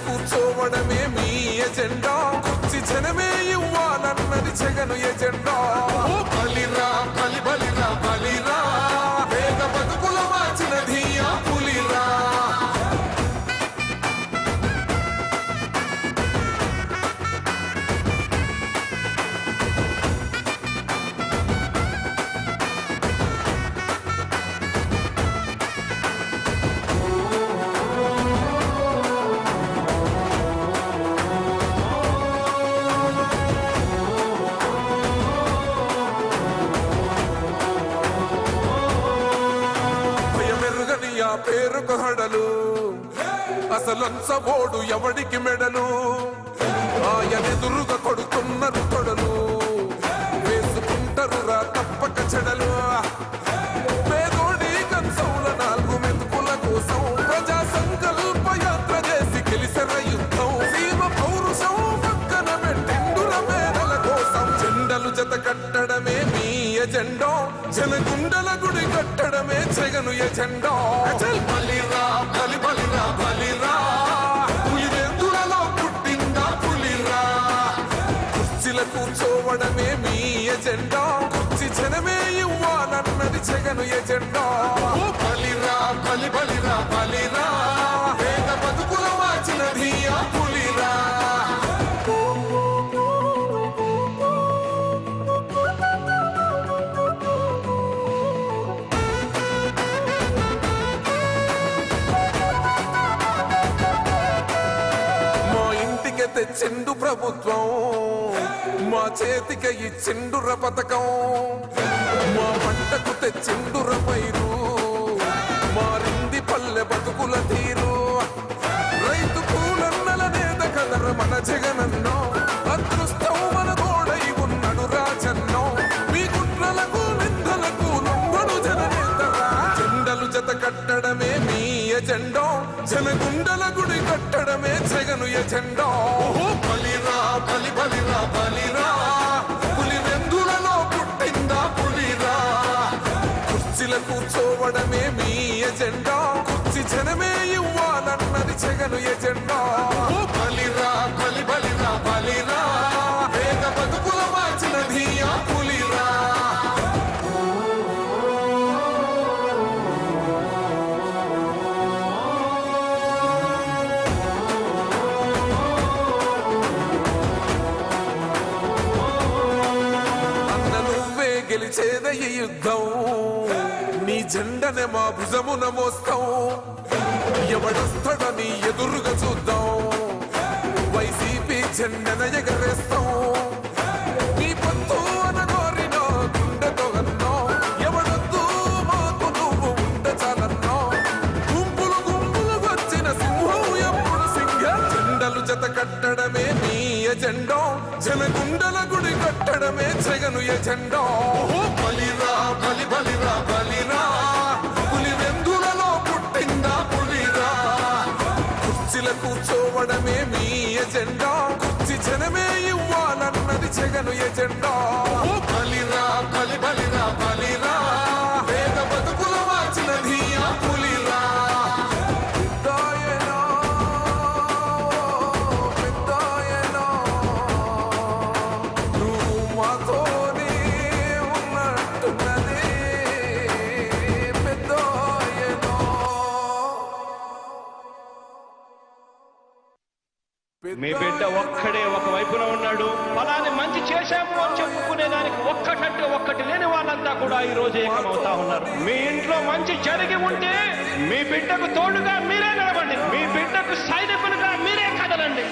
కూర్చోవడమే మీ ఎజెండా, కుర్చీ జనమే ఇవ్వాలన్నది జగను ఎజెండా. బలిరా బలి బలిరా బలిరా, పేద బతుకుల మార్చినది ఆ పులిరా. పేరుకు హడలు, అసలంచబోడు ఎవడికి మెడలు, ఆయనెదురుగా కొడుతున్నారు తొడలు, వేసుకుంటారు రా తప్పక చెడలు. పేదోడి కంచౌల 4 మెతుకుల కోసం ప్రజా సంకల్ప యాత్ర చేసి గెలిసిన యుద్ధం, సీమ పౌరుషం పక్కన పెట్టిండుర పేదల కోసం. జెండలు జత కట్టడమే మీ ఎజెండా, జనగుండల గుడి కట్టడమే జగను ఎజెండా. బలిరా బలి బలిరా బలిరా, పులివెందులలో పుట్టిందా పులిరా. కుర్చీల కూర్చోవడమే మీ ఎజెండా, కుర్చీ జనమే ఇవ్వాలన్నది జగను ఎజెండా. బలిరా బలి బలిరా బలిరా, పేద బతుకుల మార్చినది ఆ పులిరా. తెచ్చిండు ప్రభుత్వం, మా చేతికి ఇచ్చిండుర పథకం, మా పంటకు తెచ్చిండుర పైరు, మారింది పల్లె బతుకుల తీరు. రైతు కూలన్నల నేత కదర మన జగనన్నో, అదృష్టం మన తోడై ఉన్నాడు రాజన్నో. మీ కుట్రలకు నిందలకు లొంగడు జననేతరా. జెండలు జత కట్టడమే మీ ఎజెండా, జనగుండల గుడి కట్టడమే జగను ఎజెండా. బలిరా బలి బలిరా బలిరా, పులివెందులలో పుట్టిందా పులిరా. కుర్చీల కూర్చోవడమే మీ ఎజెండా, కుర్చీ జనమే ఇవ్వాలన్నది జగను ఎజెండా. బలిరా బలి బలిరా బలిరా, పేద బతుకుల మార్చినది ఆ పులిరా. గెలిచేద ఈ యుద్ధం, నీ జెండనే మా భుజమున మోస్తాం. ఎవడొస్తాడని ఎదురుగా చూద్దాం, వైసీపీ జెండన ఎగరేస్తాం. నీ పొత్తు అనగోరిన గుండెతో అన్నో, ఎవడొద్దు మాకు నువ్వు ఉండ చాలన్నో. గుంపులు గుంపులు వచ్చిన సింహం ఎప్పుడు సింగ. జెండలు జత కట్టడమే మీ ఎజెండా, జనగుండల గుడి కట్టడమే జగను ఎజెండా. బలిరా బలి బలిరా బలిరా, పులివెందులలో పుట్టిందా పులిరా. కుర్చీల కూర్చోవడమే మీ ఎజెండా, కుర్చీ జనమే ఇవ్వాలన్నది జగను ఎజెండా. బలిరా బలి బలిరా బలిరా, పేద బతుకుల మార్చినది ఆ పులిరా. మీ బిడ్డ ఒక్కడే ఒక వైపున ఉన్నాడు. ఫలాన్ని మంచి చేశాము అని చెప్పుకునేదానికి ఒక్కటంటే ఒక్కటి లేని వాళ్ళంతా కూడా ఈ రోజు ఏకమవుతా ఉన్నారు. మీ ఇంట్లో మంచి జరిగి ఉంటే మీ బిడ్డకు తోడుగా మీరే నిలబండి, మీ బిడ్డకు సైనికులుగా మీరే కదలండి.